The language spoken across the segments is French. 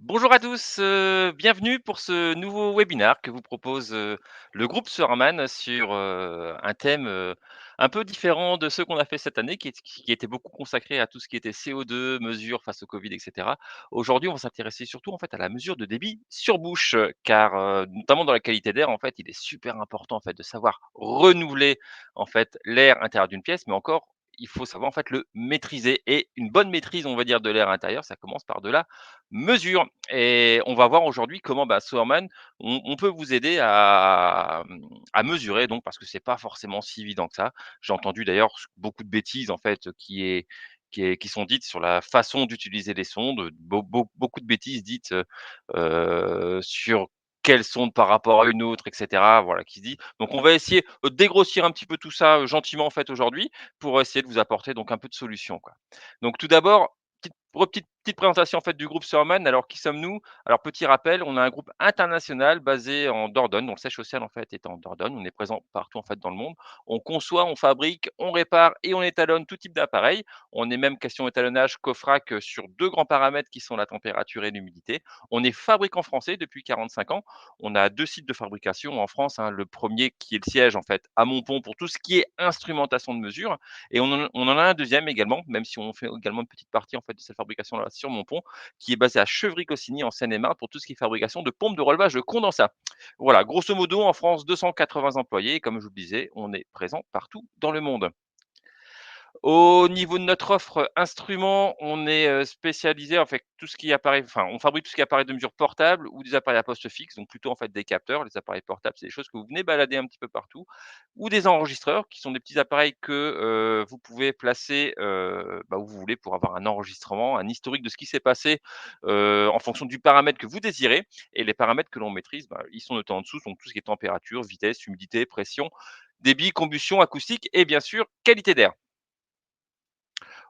Bonjour à tous, bienvenue pour ce nouveau webinaire que vous propose, le groupe Surman sur, un thème, un peu différent de ceux qu'on a fait cette année qui était beaucoup consacré à tout ce qui était CO2, mesures face au Covid et cetera. Aujourd'hui, on va s'intéresser surtout, en fait, à la mesure de débit sur bouche, car, notamment dans la qualité d'air, en fait, il est super important, en fait, de savoir renouveler, en fait, l'air intérieur d'une pièce, mais encore, il faut savoir, en fait, le maîtriser et une bonne maîtrise, on va dire, de l'air intérieur, ça commence par de la mesure. Et on va voir aujourd'hui comment, bah, Sowerman, on peut vous aider à mesurer donc parce que c'est pas forcément si évident que ça. J'ai entendu d'ailleurs beaucoup de bêtises en fait qui sont dites sur la façon d'utiliser les sondes, beaucoup de bêtises dites, sur quelle sonde par rapport à une autre et cetera, voilà qui se dit. Donc on va essayer, de dégrossir un petit peu tout ça, gentiment en fait aujourd'hui pour essayer de vous apporter donc un peu de solutions, quoi. Donc tout d'abord, petite présentation en fait du groupe Surman. Alors qui sommes-nous? Alors petit rappel, on a un groupe international basé en Dordogne, dont le siège social en fait est en Dordogne. On est présent partout en fait dans le monde. On conçoit, on fabrique, on répare et on étalonne tout type d'appareil. On est même question étalonnage coffrac sur 2 grands paramètres qui sont la température et l'humidité. On est fabricant français depuis 45 ans. On a 2 sites de fabrication en France, hein. Le premier qui est le siège en fait à Montpont pour tout ce qui est instrumentation de mesure et on en a un deuxième également, même si on fait également une petite partie en fait de cette fabrication-là sur Montpont, qui est basé à Chevry-Cossigny en Seine-et-Marne pour tout ce qui est fabrication de pompes de relevage de condensat. Voilà, grosso modo en France 280 employés et comme je vous le disais, on est présent partout dans le monde. Au niveau de notre offre instruments, on est, spécialisé en fait tout ce qui est appareil enfin, on fabrique tout ce qui est appareil de mesure portable ou des appareils à poste fixe, donc plutôt en fait des capteurs. Les appareils portables, c'est des choses que vous venez balader un petit peu partout ou des enregistreurs qui sont des petits appareils que, vous pouvez placer, bah, où vous voulez pour avoir un enregistrement, un historique de ce qui s'est passé, en fonction du paramètre que vous désirez et les paramètres que l'on maîtrise, bah, ils sont notés en dessous, donc tout ce qui est température, vitesse, humidité, pression, débit, combustion, acoustique et bien sûr qualité d'air.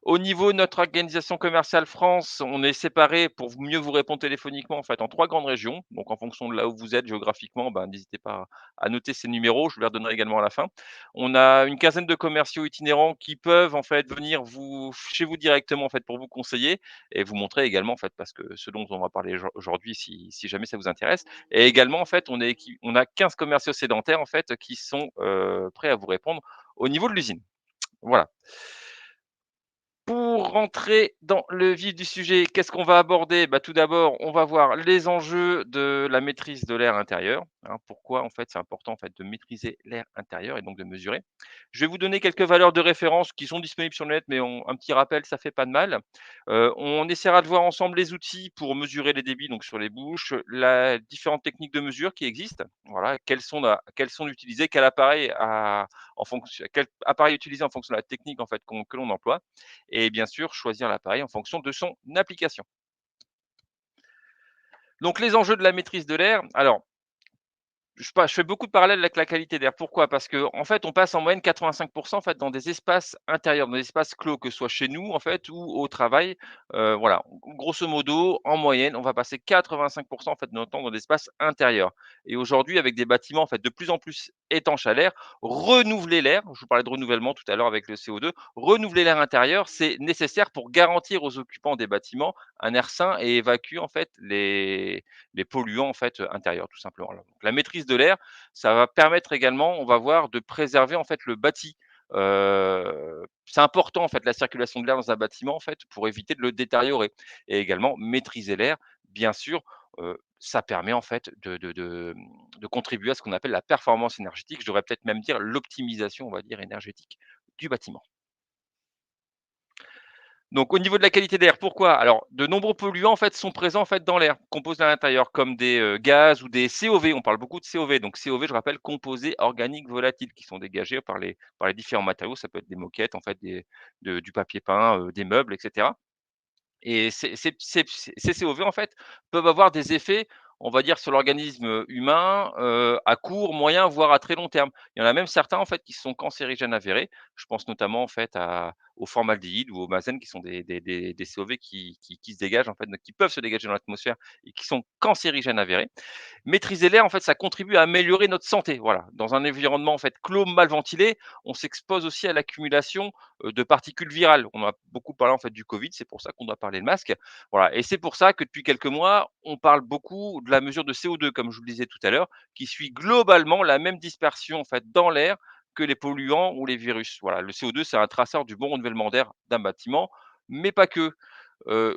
Au niveau de notre organisation commerciale France, on est séparés pour mieux vous répondre téléphoniquement en fait en 3 grandes régions. Donc en fonction de là où vous êtes géographiquement, ben, n'hésitez pas à noter ces numéros, je vous les redonnerai également à la fin. On a une quinzaine de commerciaux itinérants qui peuvent en fait venir vous chez vous directement en fait pour vous conseiller et vous montrer également en fait parce que ce dont on va parler aujourd'hui si jamais ça vous intéresse et également en fait on a 15 commerciaux sédentaires en fait qui sont, prêts à vous répondre au niveau de l'usine. Voilà. Pour rentrer dans le vif du sujet, qu'est-ce qu'on va aborder? Bah, tout d'abord, on va voir les enjeux de la maîtrise de l'air intérieur, hein. Pourquoi, en fait, c'est important, en fait, de maîtriser l'air intérieur et donc de mesurer. Je vais vous donner quelques valeurs de référence qui sont disponibles sur le net, mais un petit rappel, ça fait pas de mal. On essaiera de voir ensemble les outils pour mesurer les débits, donc sur les bouches, la différentes techniques de mesure qui existent. Voilà, quelles sont utilisées, quel appareil utiliser en fonction de la technique, en fait, que l'on emploie et bien sûr choisir l'appareil en fonction de son application. Donc les enjeux de la maîtrise de l'air, alors je fais beaucoup de parallèles avec la qualité d'air. Pourquoi? Parce qu'en fait, on passe en moyenne 85 en fait dans des espaces intérieurs, dans des espaces clos, que ce soit chez nous en fait ou au travail. Voilà, grosso modo, en moyenne, on va passer 85 en fait de notre temps dans des espaces intérieurs et aujourd'hui avec des bâtiments en fait de plus en plus étanches à l'air, renouveler l'air, je vous parlais de renouvellement tout à l'heure avec le CO2, renouveler l'air intérieur, c'est nécessaire pour garantir aux occupants des bâtiments un air sain et évacuer en fait les polluants en fait, intérieurs tout simplement. Donc la maîtrise de l'air, ça va permettre également, on va voir, de préserver en fait le bâti. C'est important en fait la circulation de l'air dans un bâtiment en fait pour éviter de le détériorer et également maîtriser l'air, bien sûr, ça permet en fait de contribuer à ce qu'on appelle la performance énergétique. Je devrais peut-être même dire l'optimisation, on va dire énergétique du bâtiment. Donc au niveau de la qualité d'air, pourquoi? Alors de nombreux polluants en fait sont présents en fait dans l'air, composés à l'intérieur comme des, gaz ou des COV. On parle beaucoup de COV. Donc COV, je rappelle, composés organiques volatiles qui sont dégagés par les différents matériaux. Ça peut être des moquettes en fait, du papier peint, des meubles et cetera. Et ces COV, en fait, peuvent avoir des effets, on va dire, sur l'organisme, humain, à court, moyen, voire à très long terme. Il y en a même certains, en fait, qui sont cancérigènes avérés. Je pense notamment, en fait, au formaldéhyde ou au benzène qui sont des COV qui se dégagent, en fait, donc qui peuvent se dégager dans l'atmosphère et qui sont cancérigènes avérés. Maîtriser l'air, en fait, ça contribue à améliorer notre santé, voilà. Dans un environnement, en fait, clos, mal ventilé, on s'expose aussi à l'accumulation, de particules virales. On a beaucoup parlé, en fait, du covid, c'est pour ça qu'on doit parler de masque. Voilà et c'est pour ça que depuis quelques mois, on parle beaucoup de la mesure de CO2, comme je vous le disais tout à l'heure, qui suit globalement la même dispersion en fait dans l'air que les polluants ou les virus. Voilà, le CO2, c'est un traceur du bon renouvellement d'air d'un bâtiment, mais pas que.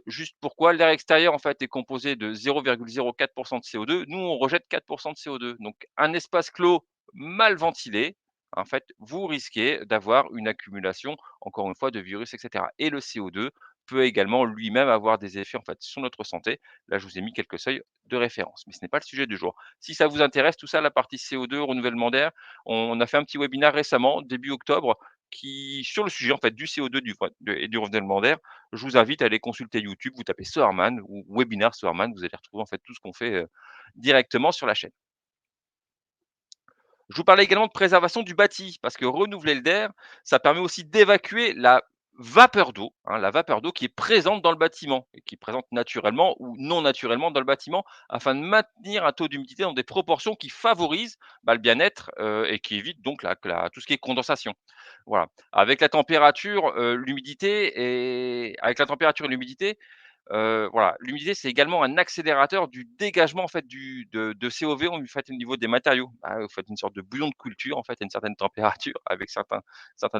Juste pourquoi l'air extérieur en fait est composé de 0,04 de CO2. Nous, on rejette 4 de CO2. Donc un espace clos mal ventilé, en fait, vous risquez d'avoir une accumulation, encore une fois, de virus et cetera et le CO2 peut également lui-même avoir des effets, en fait, sur notre santé. Là, je vous ai mis quelques seuils de référence, mais ce n'est pas le sujet du jour. Si ça vous intéresse, tout ça, la partie CO2, renouvellement d'air, on a fait un petit webinaire récemment, début octobre, qui sur le sujet, en fait, du CO2 et du renouvellement d'air. Je vous invite à aller consulter YouTube, vous tapez Sohermann ou webinaire Sohermann, vous allez retrouver, en fait, tout ce qu'on fait, directement sur la chaîne. Je vous parlais également de préservation du bâti, parce que renouveler l'air, ça permet aussi d'évacuer la vapeur d'eau qui est présente dans le bâtiment et qui est présente naturellement ou non naturellement dans le bâtiment, afin de maintenir un taux d'humidité dans des proportions qui favorisent, le bien-être, et qui évitent donc tout ce qui est condensation. Voilà. Avec la température et l'humidité, voilà, l'humidité, c'est également un accélérateur du dégagement en fait de COV au fait au niveau des matériaux. Vous faites une sorte de bouillon de culture en fait à une certaine température avec certains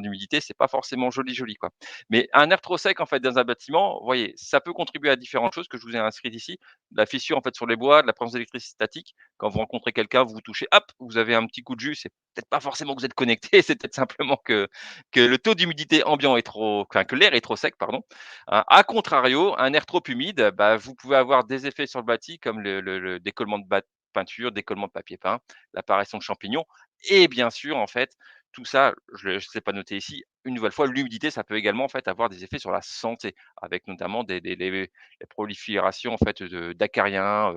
d'humidité, c'est pas forcément joli quoi. Mais un air trop sec en fait dans un bâtiment, vous voyez, ça peut contribuer à différentes choses que je vous ai inscrites ici. De la fissure en fait sur les bois, de la présence d'électricité statique. Quand vous rencontrez quelqu'un, vous vous touchez, hop, vous avez un petit coup de jus, c'est peut-être pas forcément que vous êtes connecté, c'est peut-être simplement que le taux d'humidité ambiant est trop enfin que l'air est trop sec, pardon. À contrario, un air trop humide, vous pouvez avoir des effets sur le bâti comme le décollement de peinture, décollement de papier peint, l'apparition de champignons et bien sûr, en fait, tout ça, je ne l'ai pas noté ici, une nouvelle fois, l'humidité, ça peut également, en fait, avoir des effets sur la santé, avec notamment des les proliférations, en fait, d'acariens,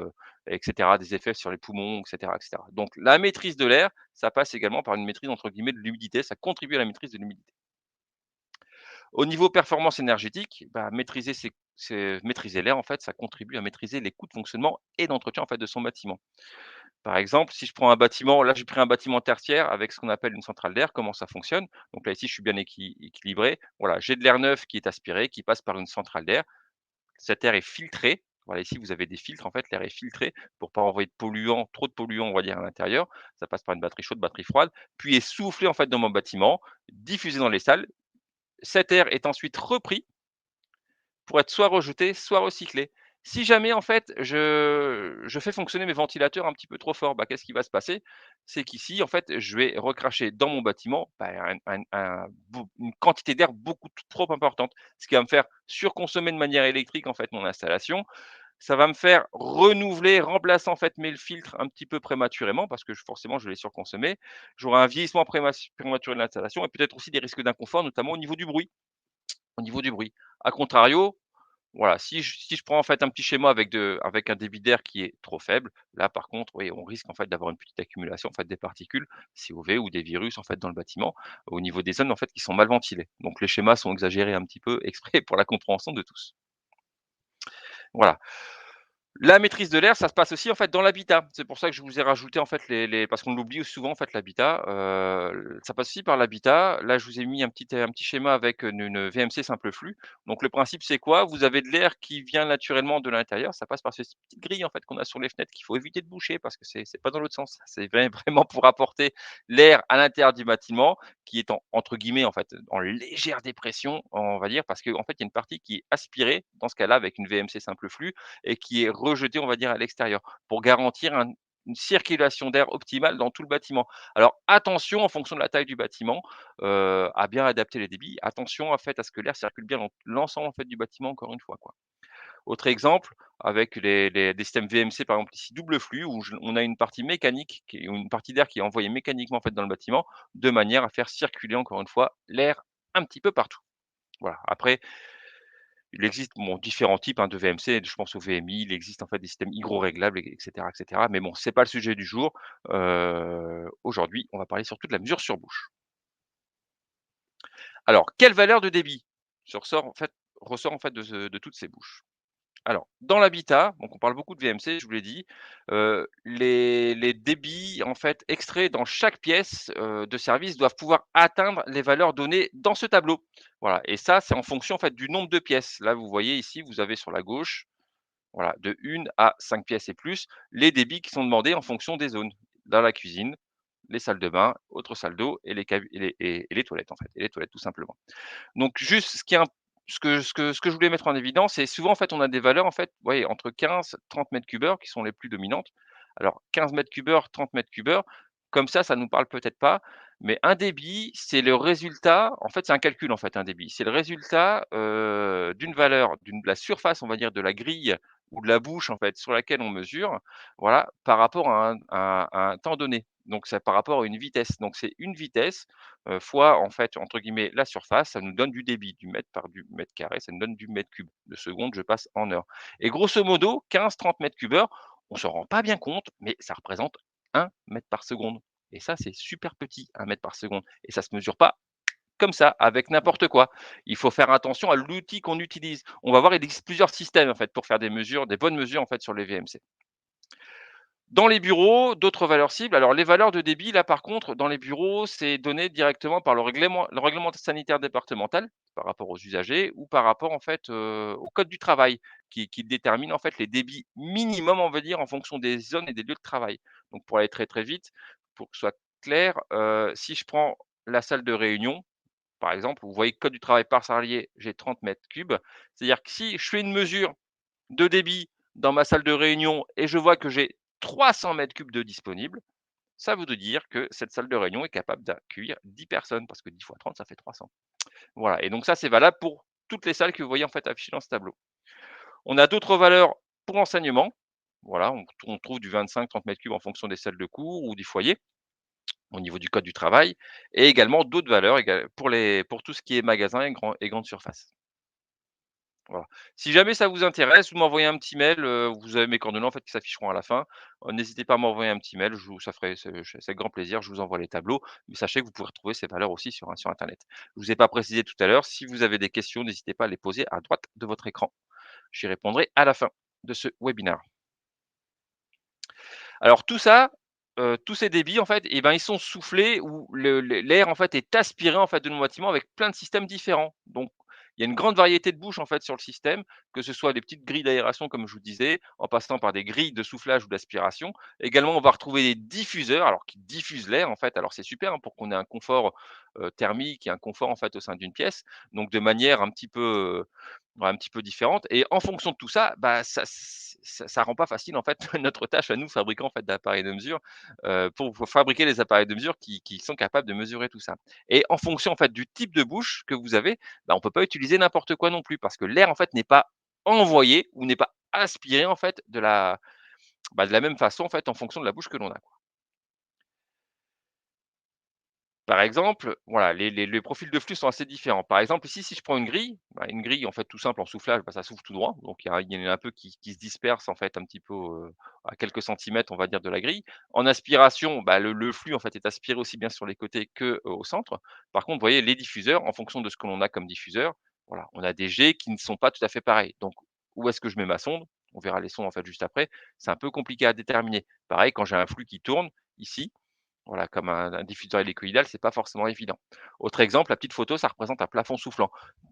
et cetera, des effets sur les poumons, et cetera. Donc la maîtrise de l'air, ça passe également par une maîtrise, entre guillemets, «de l'humidité», ça contribue à la maîtrise de l'humidité. Au niveau performance énergétique, maîtriser l'air, en fait, ça contribue à maîtriser les coûts de fonctionnement et d'entretien, en fait, de son bâtiment. Par exemple, si je prends un bâtiment là, j'ai pris un bâtiment tertiaire avec ce qu'on appelle une centrale d'air, comment ça fonctionne? Donc là, ici, je suis bien équilibré. Voilà, j'ai de l'air neuf qui est aspiré, qui passe par une centrale d'air. Cet air est filtré. Voilà, ici, vous avez des filtres, en fait, l'air est filtré pour pas envoyer de polluants, trop de polluants, on va dire, à l'intérieur. Ça passe par une batterie chaude, batterie froide, puis est soufflé, en fait, dans mon bâtiment, diffusé dans les salles. Cet air est ensuite repris pour être soit rejeté, soit recyclé. Si jamais en fait je fais fonctionner mes ventilateurs un petit peu trop fort, qu'est-ce qui va se passer? C'est qu'ici en fait je vais recracher dans mon bâtiment, une quantité d'air beaucoup trop importante. Ce qui va me faire surconsommer de manière électrique en fait mon installation. Ça va me faire renouveler, remplacer en fait mes filtres un petit peu prématurément parce que forcément je vais les surconsommer. J'aurai un vieillissement prématuré de l'installation et peut-être aussi des risques d'inconfort, notamment au niveau du bruit. Au niveau du bruit. A contrario, voilà, si je prends en fait un petit schéma avec un débit d'air qui est trop faible, là par contre, oui, on risque en fait d'avoir une petite accumulation en fait des particules COV ou des virus en fait dans le bâtiment, au niveau des zones en fait qui sont mal ventilées. Donc les schémas sont exagérés un petit peu exprès pour la compréhension de tous. Voilà. La maîtrise de l'air, ça se passe aussi en fait dans l'habitat. C'est pour ça que je vous ai rajouté en fait les parce qu'on l'oublie souvent en fait l'habitat, ça passe aussi par l'habitat. Là, je vous ai mis un petit schéma avec une VMC simple flux. Donc le principe, c'est quoi? Vous avez de l'air qui vient naturellement de l'intérieur, ça passe par ces petites grilles en fait qu'on a sur les fenêtres qu'il faut éviter de boucher parce que c'est pas dans l'autre sens. C'est vraiment pour apporter l'air à l'intérieur du bâtiment qui est en entre guillemets en fait «en légère dépression», on va dire, parce qu'en fait, il y a une partie qui est aspirée dans ce cas-là avec une VMC simple flux et qui est rejeté, on va dire, à l'extérieur, pour garantir une circulation d'air optimale dans tout le bâtiment. Alors attention, en fonction de la taille du bâtiment, à bien adapter les débits. Attention, en fait, à ce que l'air circule bien dans l'ensemble, en fait, du bâtiment, encore une fois, quoi. Autre exemple, avec les des systèmes VMC, par exemple, ici, double flux, où on a une partie mécanique ou une partie d'air qui est envoyée mécaniquement, en fait, dans le bâtiment, de manière à faire circuler, encore une fois, l'air un petit peu partout. Voilà. Après, il existe, bon, différents types, de VMC, je pense au VMI, il existe en fait des systèmes hygroréglables et cetera et cetera. Mais bon, c'est pas le sujet du jour. Aujourd'hui, on va parler surtout de la mesure sur bouche. Alors, quelle valeur de débit ressort en fait de toutes ces bouches? Alors, dans l'habitat, donc on parle beaucoup de VMC, je vous l'ai dit, les débits en fait extraits dans chaque pièce, de service doivent pouvoir atteindre les valeurs données dans ce tableau. Voilà et ça, c'est en fonction en fait du nombre de pièces. Là, vous voyez ici, vous avez sur la gauche Voilà, de 1 à 5 pièces et plus, les débits qui sont demandés en fonction des zones. Dans la cuisine, les salles de bain, autres salles d'eau et les toilettes, en fait, et les toilettes tout simplement. Donc juste ce qui est imp ce que je voulais mettre en évidence, c'est souvent, en fait, on a des valeurs, en fait, ouais, entre 15-30 mètres cubes heure qui sont les plus dominantes. Alors 15 mètres cubes heure, 30 mètres cubes heure, comme ça nous parle peut-être pas, mais un débit, c'est le résultat en fait, c'est un calcul, en fait, un débit. C'est le résultat, d'une valeur, de la surface, on va dire, de la grille ou de la bouche, en fait, sur laquelle on mesure, voilà, par rapport à un temps donné. Donc c'est par rapport à une vitesse. Donc c'est une vitesse fois en fait, entre guillemets, «la surface», ça nous donne du débit, du mètre par du mètre carré, ça nous donne du mètre cube. De seconde, je passe en heure et grosso modo 15-30 mètres cubes heure, on s'en rend pas bien compte, mais ça représente 1 mètre par seconde et ça, c'est super petit, 1 mètre par seconde et ça se mesure pas comme ça, avec n'importe quoi. Il faut faire attention à l'outil qu'on utilise. On va voir, il existe plusieurs systèmes, en fait, pour faire des mesures, des bonnes mesures, en fait, sur les VMC. Dans les bureaux, d'autres valeurs cibles. Alors les valeurs de débit, là par contre, dans les bureaux, c'est donné directement par le règlement sanitaire départemental, par rapport aux usagers ou par rapport en fait, au code du travail qui détermine en fait les débits minimums, on va dire, en fonction des zones et des lieux de travail. Donc pour aller très, très vite, pour que ce soit clair, si je prends la salle de réunion, par exemple, vous voyez code du travail par salarié, j'ai 30 mètres cubes. C'est-à-dire que si je fais une mesure de débit dans ma salle de réunion et je vois que j'ai 300 mètres cubes de disponibles, ça veut dire que cette salle de réunion est capable d'accueillir 10 personnes parce que 10 fois 30, ça fait 300. Voilà, et donc ça, c'est valable pour toutes les salles que vous voyez en fait affichées dans ce tableau. On a d'autres valeurs pour l'enseignement. Voilà, on trouve du 25-30 mètres cubes en fonction des salles de cours ou des foyers au niveau du code du travail et également d'autres valeurs pour tout ce qui est magasin et grande surface. Voilà. Si jamais ça vous intéresse, vous m'envoyez un petit mail, vous avez mes coordonnées en fait qui s'afficheront à la fin. N'hésitez pas à m'envoyer un petit mail, je vous ça ferait c'est avec grand plaisir, je vous envoie les tableaux. Mais sachez que vous pouvez retrouver ces valeurs aussi sur internet. Je vous ai pas précisé tout à l'heure, si vous avez des questions, n'hésitez pas à les poser à droite de votre écran. J'y répondrai à la fin de ce webinaire. Alors tout ça, tous ces débits en fait et ben, ils sont soufflés ou l'air en fait est aspiré en fait de nos bâtiments avec plein de systèmes différents. Donc il y a une grande variété de bouches en fait sur le système, que ce soit des petites grilles d'aération comme je vous disais, en passant par des grilles de soufflage ou d'aspiration. Également, on va retrouver des diffuseurs, alors qui diffusent l'air en fait. Alors c'est super, hein, pour qu'on ait un confort, thermique et un confort en fait au sein d'une pièce, donc de manière un petit peu différente et en fonction de tout ça, bah, ça rend pas facile en fait notre tâche à nous fabricants en fait d'appareils de mesure, pour fabriquer les appareils de mesure qui sont capables de mesurer tout ça et en fonction en fait du type de bouche que vous avez, bah, on peut pas utiliser n'importe quoi non plus parce que l'air en fait n'est pas envoyé ou n'est pas aspiré en fait de la même façon en fait en fonction de la bouche que l'on a. Par exemple, voilà, les profils de flux sont assez différents. Par exemple, ici, si je prends une grille, en fait, tout simple en soufflage, bah, ça souffle tout droit. Donc il y en a un peu qui se dispersent, en fait, un petit peu, à quelques centimètres, on va dire, de la grille. En aspiration, bah, le flux, en fait, est aspiré aussi bien sur les côtés que, au centre. Par contre, vous voyez, les diffuseurs, en fonction de ce que l'on a comme diffuseur, voilà, on a des jets qui ne sont pas tout à fait pareils. Donc où est-ce que je mets ma sonde? On verra les sondes, en fait, juste après. C'est un peu compliqué à déterminer. Pareil, quand j'ai un flux qui tourne, ici, voilà, comme un diffuseur hélicoïdal, c'est pas forcément évident. Autre exemple, la petite photo, ça représente un plafond soufflant.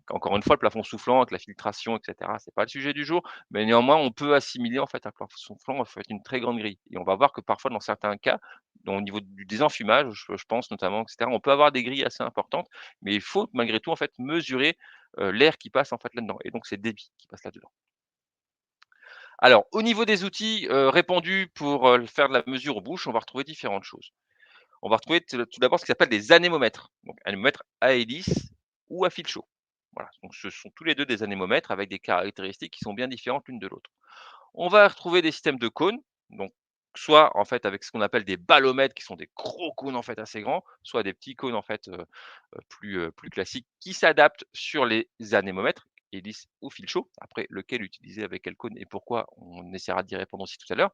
Encore une fois, le plafond soufflant avec la filtration et cetera, c'est pas le sujet du jour, mais néanmoins, on peut assimiler en fait un plafond soufflant en fait une très grande grille et on va voir que parfois dans certains cas, au niveau du désenfumage, je pense notamment et cetera, on peut avoir des grilles assez importantes, mais il faut malgré tout en fait mesurer, l'air qui passe en fait là-dedans et donc c'est le débit qui passe là-dedans. Alors au niveau des outils, répandus pour, faire de la mesure aux bouches, on va retrouver différentes choses. On va retrouver tout d'abord ce qui s'appelle des anémomètres. Donc anémomètres à hélice ou à fil chaud. Voilà, donc ce sont tous les 2 des anémomètres avec des caractéristiques qui sont bien différentes l'une de l'autre. On va retrouver des systèmes de cônes, donc soit en fait avec ce qu'on appelle des ballomètres qui sont des gros cônes en fait assez grands, soit des petits cônes en fait, plus classiques qui s'adaptent sur les anémomètres, hélice ou fil chaud. Après lequel utiliser avec quel cône et pourquoi, on essaiera d'y répondre aussi tout à l'heure.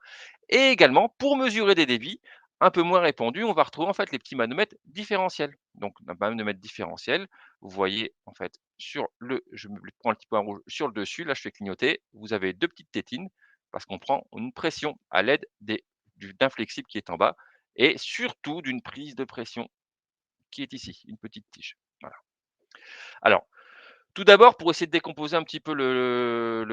Et également pour mesurer des débits un peu moins répandus, on va retrouver en fait les petits manomètres différentiels. Donc un manomètre différentiel, vous voyez en fait je me prends un petit point rouge sur le dessus, là je fais clignoter, vous avez 2 petites tétines parce qu'on prend une pression à l'aide d'un flexible qui est en bas et surtout d'une prise de pression qui est ici, une petite tige. Voilà. Alors Tout d'abord, pour essayer de décomposer un petit peu le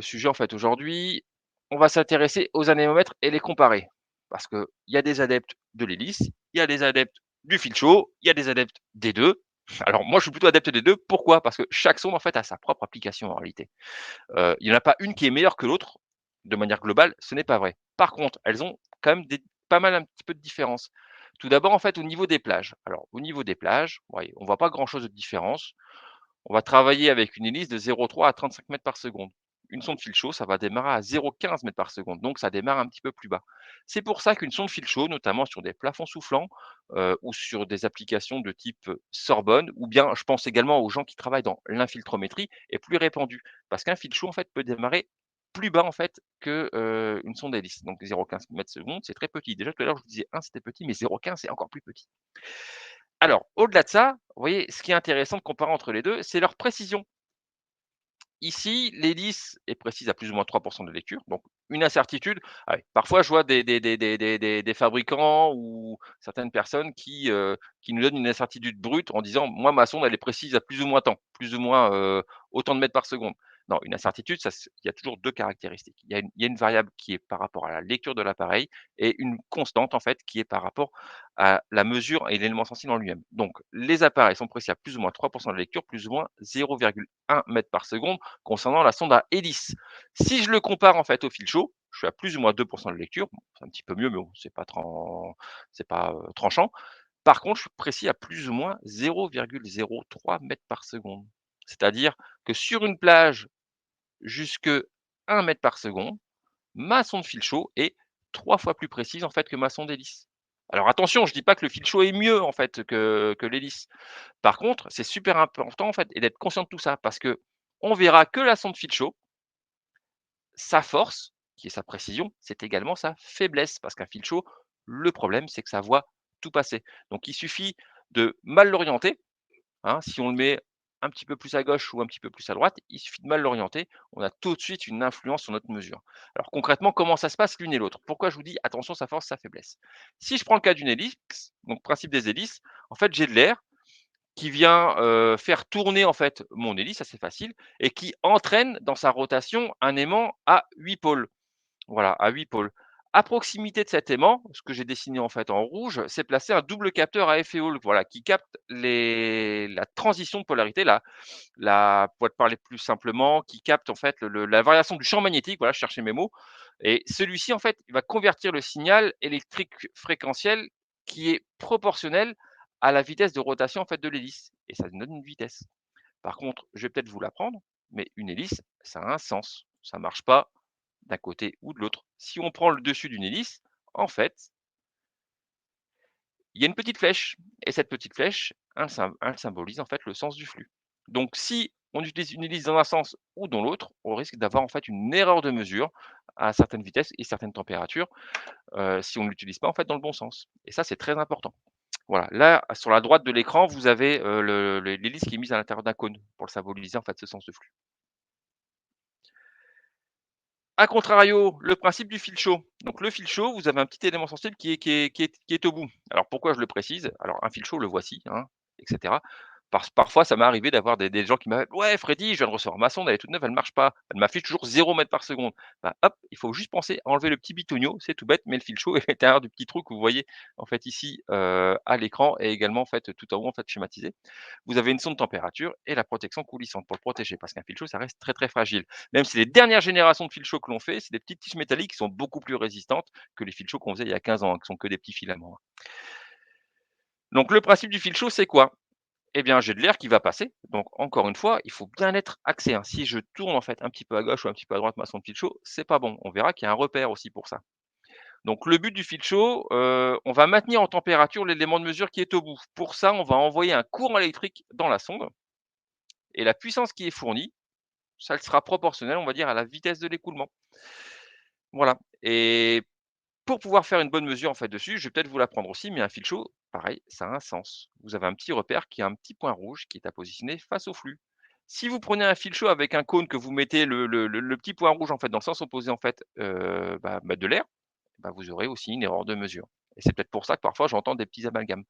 sujet, en fait, aujourd'hui, on va s'intéresser aux anémomètres et les comparer. Parce qu'il y a des adeptes de l'hélice, il y a des adeptes du fil chaud, il y a des adeptes des 2. Alors moi, je suis plutôt adepte des 2. Pourquoi? Parce que chaque sonde, en fait, a sa propre application en réalité. Il y en a pas une qui est meilleure que l'autre, de manière globale, ce n'est pas vrai. Par contre, elles ont quand même des pas mal un petit peu de différence. Tout d'abord, en fait, au niveau des plages. Alors, au niveau des plages, ouais, on voit pas grand chose de différence. On va travailler avec une hélice de 0,3 à 35 mètres par seconde. Une sonde fil chaud, ça va démarrer à 0,15 mètres par seconde, donc ça démarre un petit peu plus bas. C'est pour ça qu'une sonde fil chaud, notamment sur des plafonds soufflants ou sur des applications de type Sorbonne, ou bien je pense également aux gens qui travaillent dans l'infiltrométrie, est plus répandue. Parce qu'un fil chaud, en fait, peut démarrer plus bas en fait que une sonde hélice. Donc 0,15 mètres seconde, c'est très petit. Déjà tout à l'heure, je vous disais 1, c'était petit, mais 0,15, c'est encore plus petit. Alors, au-delà de ça, vous voyez, ce qui est intéressant de comparer entre les 2, c'est leur précision. Ici, l'hélice est précise à plus ou moins 3 de lecture, donc une incertitude. Ah oui, parfois je vois des fabricants ou certaines personnes qui nous donnent une incertitude brute en disant: «Moi, ma sonde, elle est précise à plus ou moins tant, plus ou moins, autant de mètres par seconde». Non, une incertitude, ça se il y a toujours 2 caractéristiques. Il y a une variable qui est par rapport à la lecture de l'appareil et une constante, en fait, qui est par rapport à la mesure et l'élément sensible en lui-même. Donc les appareils sont précis à plus ou moins 3 de lecture, plus ou moins 0,1 mètre par seconde concernant la sonde à hélice. Si je le compare en fait au fil chaud, je suis à plus ou moins 2 de lecture, bon, c'est un petit peu mieux, mais bon, c'est pas, tranchant. Par contre, je suis précis à plus ou moins 0,03 mètres par seconde. C'est-à-dire que sur une plage jusque 1 mètre par seconde, ma sonde fil chaud est 3 fois plus précise en fait que ma sonde hélice. Alors attention, je dis pas que le fil chaud est mieux en fait que l'hélice. Par contre, c'est super important en fait et d'être conscient de tout ça parce que on verra que la sonde fil chaud, sa force, qui est sa précision, c'est également sa faiblesse parce qu'un fil chaud, le problème, c'est que ça voit tout passer. Donc il suffit de mal l'orienter, hein, si on le met un petit peu plus à gauche ou un petit peu plus à droite, il suffit de mal l'orienter, on a tout de suite une influence sur notre mesure. Alors concrètement, comment ça se passe l'une et l'autre? Pourquoi je vous dis attention sa force, sa faiblesse? Si je prends le cas d'une hélice, donc principe des hélices, en fait j'ai de l'air qui vient, faire tourner en fait mon hélice, assez facile, et qui entraîne dans sa rotation un aimant à 8 pôles. Voilà, à 8 pôles. À proximité de cet aimant, ce que j'ai dessiné en fait en rouge, c'est placé un double capteur à effet Hall, voilà, qui capte la transition de polarité, pour te parler plus simplement, qui capte en fait la variation du champ magnétique, voilà, je cherchais mes mots. Et celui-ci, en fait, il va convertir le signal électrique fréquentiel qui est proportionnel à la vitesse de rotation en fait de l'hélice. Et ça donne une vitesse. Par contre, je vais peut-être vous l'apprendre, mais une hélice, ça a un sens. Ça ne marche pas d'un côté ou de l'autre. Si on prend le dessus d'une hélice, en fait, il y a une petite flèche et cette petite flèche, elle symbolise en fait le sens du flux. Donc si on utilise une hélice dans un sens ou dans l'autre, on risque d'avoir en fait une erreur de mesure à certaines vitesses et certaines températures, si on ne l'utilise pas en fait dans le bon sens. Et ça, c'est très important. Voilà, là, sur la droite de l'écran, vous avez, l'hélice qui est mise à l'intérieur d'un cône pour symboliser en fait ce sens de flux. A contrario, le principe du fil chaud. Donc le fil chaud, vous avez un petit élément sensible qui est au bout. Alors pourquoi je le précise? Alors un fil chaud, le voici, hein, et cetera. Parfois, ça m'est arrivé d'avoir des gens qui m'appellent: «Ouais Freddy, je viens de recevoir ma sonde, elle est toute neuve, elle marche pas. Elle m'affiche toujours 0 mètre par seconde». Bah, hop, il faut juste penser à enlever le petit bitonio, c'est tout bête, mais le fil chaud est à l'intérieur du petit trou que vous voyez en fait ici, à l'écran et également en fait tout en haut en fait schématisé. Vous avez une sonde température et la protection coulissante pour le protéger parce qu'un fil chaud, ça reste très, très fragile. Même si les dernières générations de fils chauds que l'on fait, c'est des petites tiges métalliques qui sont beaucoup plus résistantes que les fils chauds qu'on faisait il y a 15 ans, hein, qui sont que des petits filaments, hein. Donc le principe du fil chaud, c'est quoi? Eh bien, j'ai de l'air qui va passer. Donc encore une fois, il faut bien être axé, hein. Si je tourne en fait un petit peu à gauche ou un petit peu à droite ma sonde fil chaud, c'est pas bon. On verra qu'il y a un repère aussi pour ça. Donc le but du fil chaud, on va maintenir en température l'élément de mesure qui est au bout. Pour ça, on va envoyer un courant électrique dans la sonde et la puissance qui est fournie, ça sera proportionnel, on va dire, à la vitesse de l'écoulement. Voilà. Et pour pouvoir faire une bonne mesure en fait dessus, je vais peut-être vous l'apprendre aussi, mais un fil chaud, pareil, ça a un sens. Vous avez un petit repère qui est un petit point rouge qui est à positionner face au flux. Si vous prenez un fil chaud avec un cône que vous mettez le petit point rouge en fait dans le sens opposé en fait, de l'air, bah, vous aurez aussi une erreur de mesure. et c'est peut-être pour ça que parfois j'entends des petits amalgames,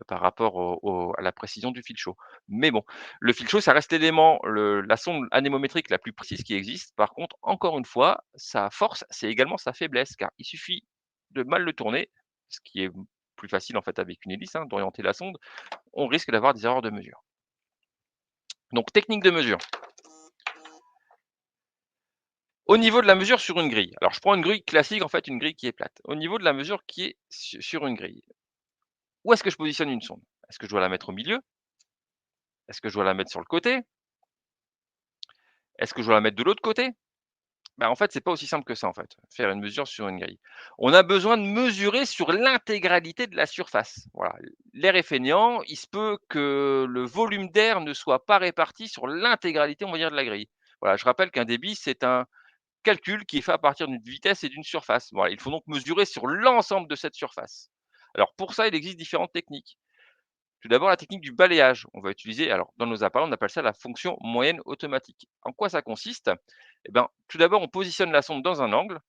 par rapport à la précision du fil chaud. Mais bon, le fil chaud, ça reste la sonde anémométrique la plus précise qui existe. Par contre, encore une fois, sa force, c'est également sa faiblesse, car il suffit de mal le tourner, ce qui est plus facile en fait avec une hélice, hein, d'orienter la sonde, on risque d'avoir des erreurs de mesure. Donc technique de mesure. Au niveau de la mesure sur une grille, alors je prends une grille classique, en fait, une grille qui est plate. Au niveau de la mesure qui est sur une grille, où est-ce que je positionne une sonde? Est-ce que je dois la mettre au milieu? Est-ce que je dois la mettre sur le côté? Est-ce que je dois la mettre de l'autre côté? Bah, en fait, c'est pas aussi simple que ça, en fait, faire une mesure sur une grille. On a besoin de mesurer sur l'intégralité de la surface. Voilà, l'air est feignant, il se peut que le volume d'air ne soit pas réparti sur l'intégralité, on va dire, de la grille. Voilà, je rappelle qu'un débit, c'est un calcul qui est fait à partir d'une vitesse et d'une surface. Voilà, il faut donc mesurer sur l'ensemble de cette surface. Alors pour ça, il existe différentes techniques. Tout d'abord, la technique du balayage. On va utiliser, alors dans nos appareils, on appelle ça la fonction moyenne automatique. En quoi ça consiste? Eh bien, tout d'abord, on positionne la sonde dans un angle,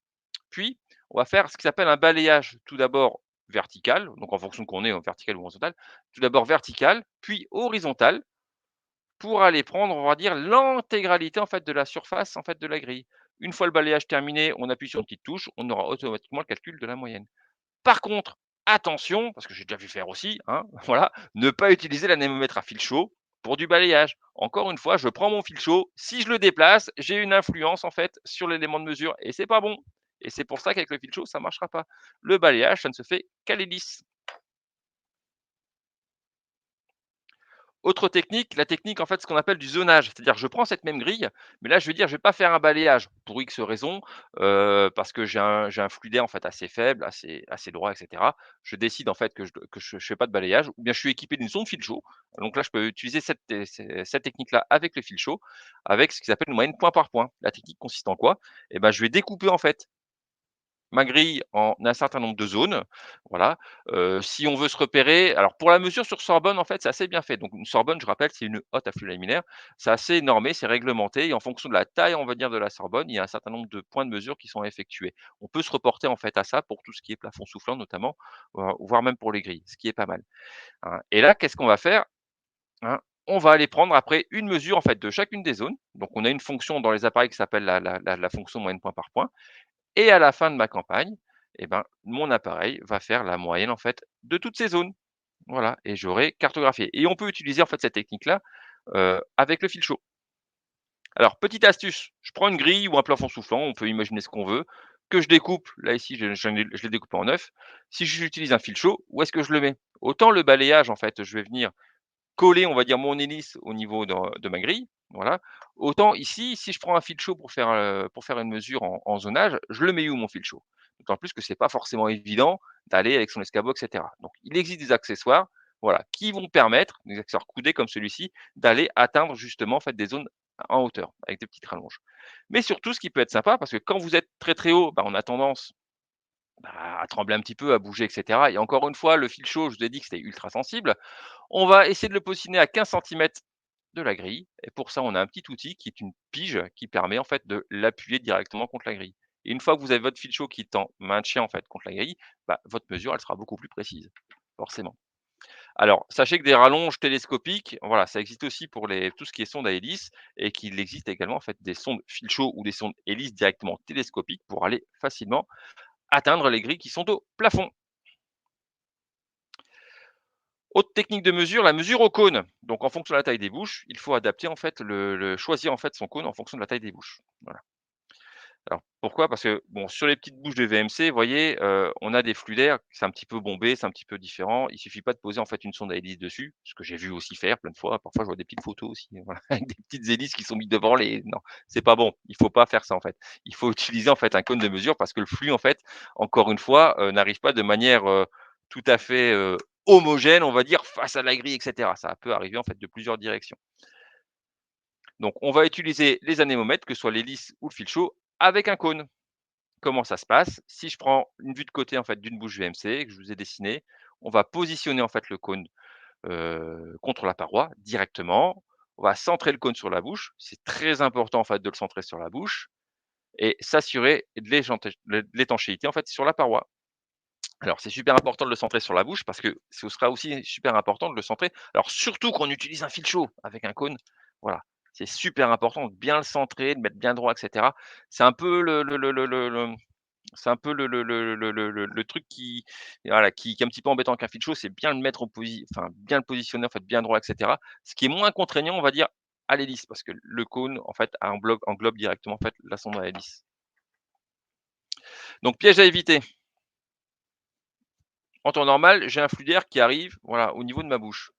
puis on va faire ce qui s'appelle un balayage. Tout d'abord vertical, donc en fonction qu'on est en vertical ou horizontal. Tout d'abord vertical, puis horizontal, pour aller prendre, on va dire, l'intégralité en fait de la surface en fait de la grille. Une fois le balayage terminé, on appuie sur une petite touche, on aura automatiquement le calcul de la moyenne. Par contre, attention, parce que j'ai déjà vu faire aussi, hein, voilà, ne pas utiliser l'anémomètre à fil chaud pour du balayage. Encore une fois, je prends mon fil chaud, si je le déplace, j'ai une influence en fait sur l'élément de mesure et c'est pas bon. Et c'est pour ça qu'avec le fil chaud, ça ne marchera pas. Le balayage, ça ne se fait qu'à l'hélice. Autre technique, la technique en fait, ce qu'on appelle du zonage. C'est-à-dire je prends cette même grille, mais là je vais dire je vais pas faire un balayage pour X raisons, parce que j'ai un flux d'air en fait assez faible, assez droit et cetera. Je décide en fait que je fais pas de balayage ou bien je suis équipé d'une sonde fil chaud. Donc là je peux utiliser cette technique-là avec le fil chaud, avec ce qu'ils appellent une moyenne point par point. La technique consiste en quoi? Et ben je vais découper en fait ma grille en un certain nombre de zones, voilà. Si on veut se repérer, alors pour la mesure sur Sorbonne, en fait, c'est assez bien fait. Donc une Sorbonne, je rappelle, c'est une hotte à flux laminaire. C'est assez normé, c'est réglementé et en fonction de la taille, on va dire, de la Sorbonne, il y a un certain nombre de points de mesure qui sont effectués. On peut se reporter, en fait, à ça pour tout ce qui est plafond soufflant notamment, voire même pour les grilles, ce qui est pas mal, hein. Et là, qu'est-ce qu'on va faire, hein? On va aller prendre après une mesure, en fait, de chacune des zones. Donc on a une fonction dans les appareils qui s'appelle la fonction moyenne point par point. Et à la fin de ma campagne, eh ben, mon appareil va faire la moyenne, en fait, de toutes ces zones. Voilà, et j'aurai cartographié et on peut utiliser, en fait, cette technique-là, avec le fil chaud. Alors petite astuce, je prends une grille ou un plafond soufflant, on peut imaginer ce qu'on veut, que je découpe, là ici je l'ai découpé en 9. Si j'utilise un fil chaud, où est-ce que je le mets? Autant le balayage, en fait, je vais venir coller, on va dire, mon hélice au niveau de ma grille, voilà. Autant ici, si je prends un fil chaud pour faire une mesure en zonage, je le mets où mon fil chaud? D'autant plus que c'est pas forcément évident d'aller avec son escabeau et cetera. Donc il existe des accessoires, voilà, qui vont permettre, des accessoires coudés comme celui-ci, d'aller atteindre justement, en fait, des zones en hauteur avec des petites rallonges. Mais surtout, ce qui peut être sympa, parce que quand vous êtes très, très haut, bah, on a tendance, bah, à trembler un petit peu, à bouger et cetera et encore une fois, le fil chaud, je vous ai dit que c'était ultra sensible. On va essayer de le positionner à 15 centimètres de la grille et pour ça, on a un petit outil qui est une pige qui permet en fait de l'appuyer directement contre la grille et une fois que vous avez votre fil chaud qui est en maintien en fait contre la grille, bah, votre mesure, elle sera beaucoup plus précise, forcément. Alors, sachez que des rallonges télescopiques, voilà, ça existe aussi pour tout ce qui est sonde à hélice et qu'il existe également en fait des sondes fil chaud ou des sondes hélices directement télescopiques pour aller facilement atteindre les grilles qui sont au plafond. Autre technique de mesure, la mesure au cône. Donc en fonction de la taille des bouches, il faut adapter en fait choisir en fait son cône en fonction de la taille des bouches. Voilà. Alors pourquoi? Parce que bon, sur les petites bouches de VMC, vous voyez, on a des flux d'air, c'est un petit peu bombé, c'est un petit peu différent. Il suffit pas de poser en fait une sonde à hélice dessus, ce que j'ai vu aussi faire plein de fois. Parfois, je vois des petites photos aussi, voilà, avec des petites hélices qui sont mises devant les non, c'est pas bon. Il faut pas faire ça en fait. Il faut utiliser en fait un cône de mesure parce que le flux en fait, encore une fois, n'arrive pas de manière, tout à fait, homogène, on va dire, face à la grille et cetera. Ça peut arriver en fait de plusieurs directions. Donc on va utiliser les anémomètres, que ce soit l'hélice ou le fil chaud, avec un cône. Comment ça se passe? Si je prends une vue de côté en fait d'une bouche VMC que je vous ai dessinée, on va positionner en fait le cône, contre la paroi directement. On va centrer le cône sur la bouche. C'est très important en fait de le centrer sur la bouche et s'assurer de l'étanchéité en fait sur la paroi. Alors, c'est super important de le centrer sur la bouche parce que ce sera aussi super important de le centrer alors surtout qu'on utilise un fil chaud avec un cône, voilà. C'est super important de bien le centrer, de mettre bien droit et cetera. C'est un peu le c'est un peu le truc qui voilà, qui est un petit peu embêtant avec un fil chaud, c'est bien le mettre enfin, bien le positionner, en fait, bien droit et cetera. Ce qui est moins contraignant, on va dire, à l'hélice parce que le cône, en fait, englobe directement, en fait, la sonde à hélice. Donc piège à éviter. En temps normal, j'ai un flux d'air qui arrive, voilà, au niveau de ma bouche.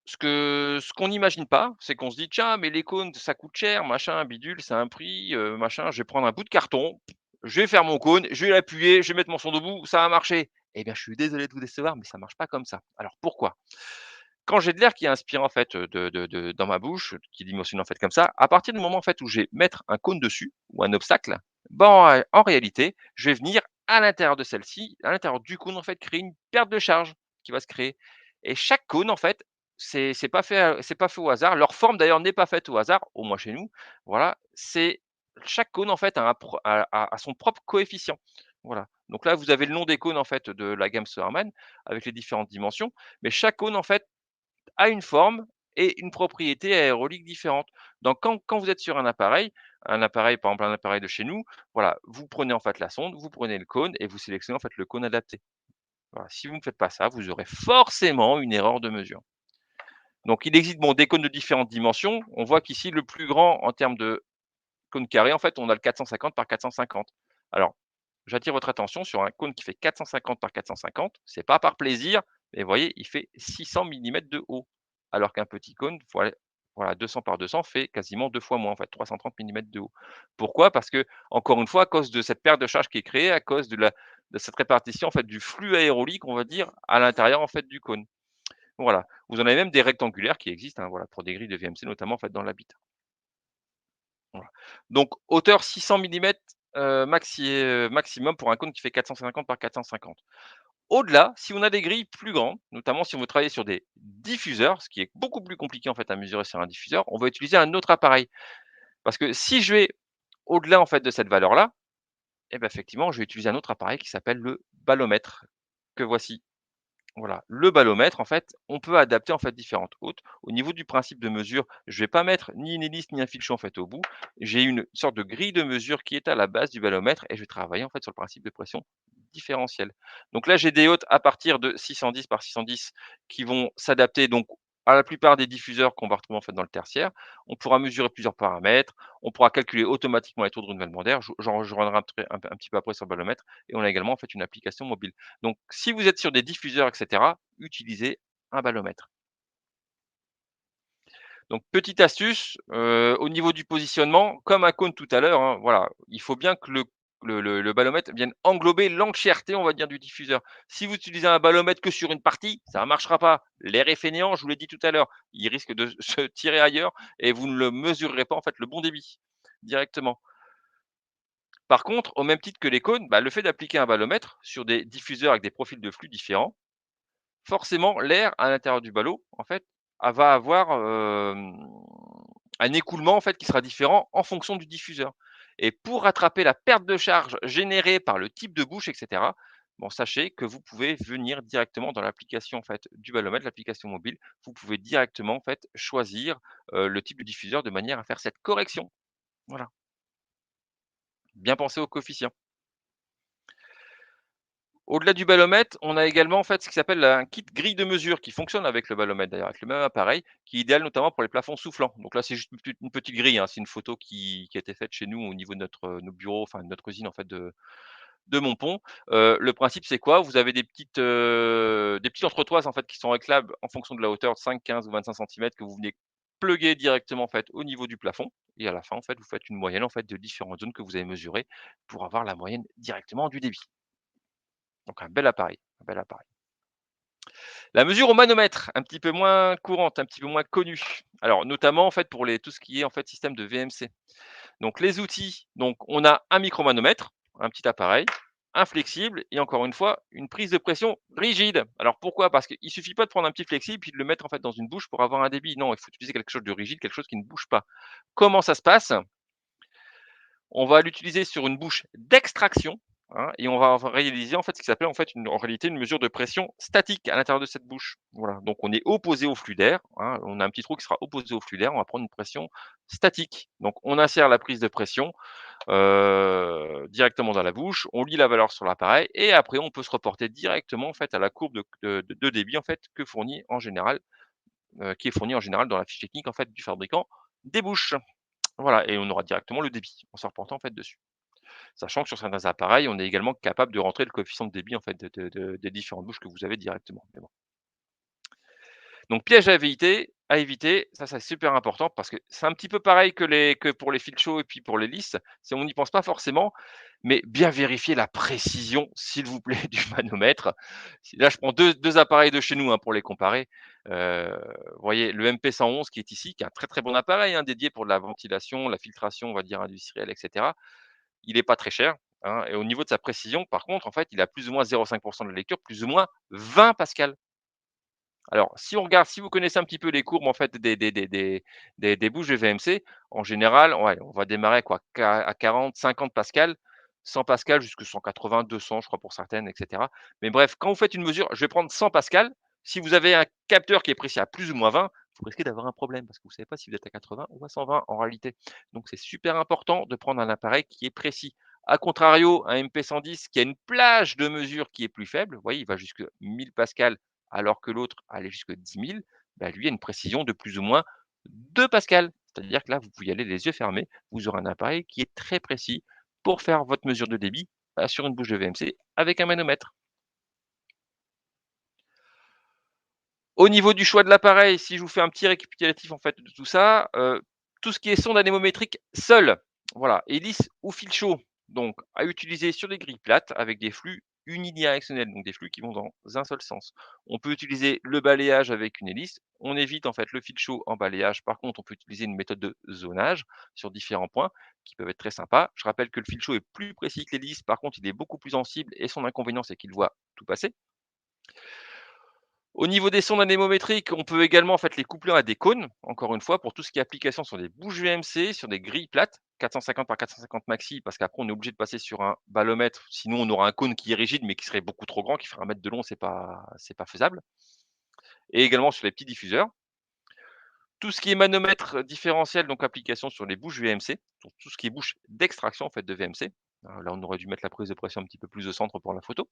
Ce qu'on n'imagine pas, c'est qu'on se dit: «Tiens, mais les cônes, ça coûte cher, machin, bidule, c'est un prix, machin, je vais prendre un bout de carton, je vais faire mon cône, je vais l'appuyer, je vais mettre mon son debout, ça va marcher». Eh bien, je suis désolé de vous décevoir, mais ça marche pas comme ça. Alors pourquoi? Quand j'ai de l'air qui est inspiré en fait, de dans ma bouche, qui est dimensionné en fait comme ça, à partir du moment en fait où je vais mettre un cône dessus ou un obstacle, ben, en réalité, je vais venir à l'intérieur de celle-ci, à l'intérieur du cône en fait, créer une perte de charge qui va se créer et chaque cône en fait, c'est pas fait au hasard. Leur forme d'ailleurs n'est pas faite au hasard, au moins chez nous. Voilà, c'est chaque cône en fait a son propre coefficient. Voilà, donc là, vous avez le nom des cônes en fait de la gamme Solarman avec les différentes dimensions, mais chaque cône en fait a une forme et une propriété aérolique différente. Donc quand vous êtes sur un appareil, par exemple un appareil de chez nous, voilà, vous prenez en fait la sonde, vous prenez le cône et vous sélectionnez en fait le cône adapté. Voilà, si vous ne faites pas ça, vous aurez forcément une erreur de mesure. Donc il existe bon des cônes de différentes dimensions. On voit qu'ici le plus grand en termes de cône carré, en fait, on a le 450 par 450. Alors, j'attire votre attention sur un cône qui fait 450 par 450. C'est pas par plaisir, mais vous voyez, il fait 600 millimètres de haut. Alors qu'un petit cône, voilà, 200 par 200 fait quasiment 2 fois moins, en fait, 330 millimètres de haut. Pourquoi? Parce que, encore une fois, à cause de cette perte de charge qui est créée, à cause de cette répartition, en fait, du flux aérolique, on va dire, à l'intérieur, en fait, du cône. Voilà. Vous en avez même des rectangulaires qui existent, hein, voilà, pour des grilles de VMC, notamment, en fait, dans l'habitat. Voilà. Donc hauteur 600 millimètres, maximum pour un cône qui fait 450 par 450. Au-delà, si on a des grilles plus grandes, notamment si on veut travailler sur des diffuseurs, ce qui est beaucoup plus compliqué en fait à mesurer sur un diffuseur, on va utiliser un autre appareil. Parce que si je vais au-delà en fait de cette valeur-là, eh ben effectivement, je vais utiliser un autre appareil qui s'appelle le ballomètre, que voici. Voilà, le ballomètre, en fait, on peut adapter, en fait, différentes hautes. Au niveau du principe de mesure, je vais pas mettre ni une hélice ni un fil chaud, en fait, au bout. J'ai une sorte de grille de mesure qui est à la base du ballomètre et je vais travailler, en fait, sur le principe de pression différentielle. Donc là, j'ai des hautes à partir de 610 par 610 qui vont s'adapter donc à la plupart des diffuseurs qu'on va retrouver, en fait, dans le tertiaire. On pourra mesurer plusieurs paramètres, on pourra calculer automatiquement les taux de renouvellement d'air. Je reviendrai un petit peu après sur le ballomètre et on a également, en fait, une application mobile. Donc, si vous êtes sur des diffuseurs et cetera, utilisez un ballomètre. Donc, petite astuce, au niveau du positionnement, comme un cône tout à l'heure, hein, voilà, il faut bien que le ballomètre vienne englober l'entièreté, on va dire, du diffuseur. Si vous utilisez un ballomètre que sur une partie, ça ne marchera pas. L'air est fainéant, je vous l'ai dit tout à l'heure, il risque de se tirer ailleurs et vous ne le mesurerez pas, en fait, le bon débit, directement. Par contre, au même titre que les cônes, bah, le fait d'appliquer un ballomètre sur des diffuseurs avec des profils de flux différents, forcément, l'air à l'intérieur du ballot, en fait, va avoir, un écoulement, en fait, qui sera différent en fonction du diffuseur et pour rattraper la perte de charge générée par le type de bouche et cetera, bon, sachez que vous pouvez venir directement dans l'application, en fait, du ballomètre, l'application mobile. Vous pouvez directement, en fait, choisir, le type de diffuseur de manière à faire cette correction. Voilà, bien penser aux coefficients. Au-delà du ballomètre, on a également en fait ce qui s'appelle un kit grille de mesure qui fonctionne avec le ballomètre d'ailleurs, avec le même appareil, qui est idéal notamment pour les plafonds soufflants. Donc là, c'est juste une petite grille, hein, c'est une photo qui a été faite chez nous au niveau de nos bureaux, enfin de notre usine en fait de Montpont. Le principe c'est quoi? Vous avez des petites entretoises en fait qui sont réclables en fonction de la hauteur de 5, 15 ou 25 centimètres que vous venez plugger directement en fait au niveau du plafond et à la fin en fait vous faites une moyenne en fait de différentes zones que vous avez mesurées pour avoir la moyenne directement du débit. Donc un bel appareil, un bel appareil. La mesure au manomètre, un petit peu moins courante, un petit peu moins connue. Alors notamment en fait pour tout ce qui est en fait système de VMC. Donc les outils, donc on a un micromanomètre, un petit appareil, un flexible et encore une fois une prise de pression rigide. Alors pourquoi? Parce qu'il suffit pas de prendre un petit flexible puis de le mettre en fait dans une bouche pour avoir un débit. Non, il faut utiliser quelque chose de rigide, quelque chose qui ne bouge pas. Comment ça se passe? On va l'utiliser sur une bouche d'extraction. hein, et on va réaliser en fait ce qui s'appelle en fait en réalité une mesure de pression statique à l'intérieur de cette bouche. Voilà, donc on est opposé au flux d'air, hein, on a un petit trou qui sera opposé au flux d'air, on va prendre une pression statique. Donc on insère la prise de pression, directement dans la bouche, on lit la valeur sur l'appareil et après on peut se reporter directement en fait à la courbe de débit en fait que fournit en général, qui est fournie en général dans la fiche technique en fait du fabricant des bouches. Voilà, et on aura directement le débit en se reportant en fait dessus. Sachant que sur certains appareils, on est également capable de rentrer le coefficient de débit en fait des différentes bouches que vous avez directement. Mais bon. Donc piège à éviter, ça c'est super important parce que c'est un petit peu pareil que pour les fils chauds et puis pour les lisses, c'est on n'y pense pas forcément, mais bien vérifier la précision, s'il vous plaît, du manomètre. Si là, je prends deux appareils de chez nous, hein, pour les comparer. Vous voyez le MP111 qui est ici, qui est un très, très bon appareil, hein, dédié pour de la ventilation, la filtration, on va dire industrielle et cetera. Il est pas très cher, hein, et au niveau de sa précision, par contre, en fait, il a plus ou moins 0,5 de la lecture, plus ou moins 20 pascal. Alors, si vous connaissez un petit peu les courbes en fait des bouches de VMC, en général, ouais, on va démarrer quoi, à 40-50 pascal, 100 pascal jusque 180, 200 je crois pour certaines et cetera. Mais bref, quand vous faites une mesure, je vais prendre 100 pascal. Si vous avez un capteur qui est précis à plus ou moins 20, vous risquez d'avoir un problème parce que vous ne savez pas si vous êtes à 80 ou à 120 en réalité. Donc c'est super important de prendre un appareil qui est précis. A contrario, un MP110 qui a une plage de mesure qui est plus faible, vous voyez, il va jusque 1000 pascal alors que l'autre allait jusque 10 000, bah, lui a une précision de plus ou moins 2 pascal. C'est-à-dire que là, vous pouvez y aller les yeux fermés, vous aurez un appareil qui est très précis pour faire votre mesure de débit, sur une bouche de VMC avec un manomètre. Au niveau du choix de l'appareil, si je vous fais un petit récapitulatif en fait de tout ce qui est sonde anémométrique seule, voilà, hélice ou fil chaud, donc à utiliser sur des grilles plates avec des flux unidirectionnels, donc des flux qui vont dans un seul sens. On peut utiliser le balayage avec une hélice, on évite en fait le fil chaud en balayage. Par contre, on peut utiliser une méthode de zonage sur différents points qui peuvent être très sympas. Je rappelle que le fil chaud est plus précis que l'hélice, par contre, il est beaucoup plus sensible et son inconvénient, c'est qu'il voit tout passer. Au niveau des sondes anémométriques, on peut également en fait les coupler à des cônes, encore une fois, pour tout ce qui est application sur des bouches VMC, sur des grilles plates, 450 par 450 maxi, parce qu'après on est obligé de passer sur un ballomètre, sinon on aura un cône qui est rigide mais qui serait beaucoup trop grand, qui ferait 1 mètre de long, c'est pas faisable. Et également sur les petits diffuseurs. Tout ce qui est manomètre différentiel, donc application sur les bouches VMC, sur tout ce qui est bouche d'extraction en fait de VMC. Là, on aurait dû mettre la prise de pression un petit peu plus au centre pour la photo.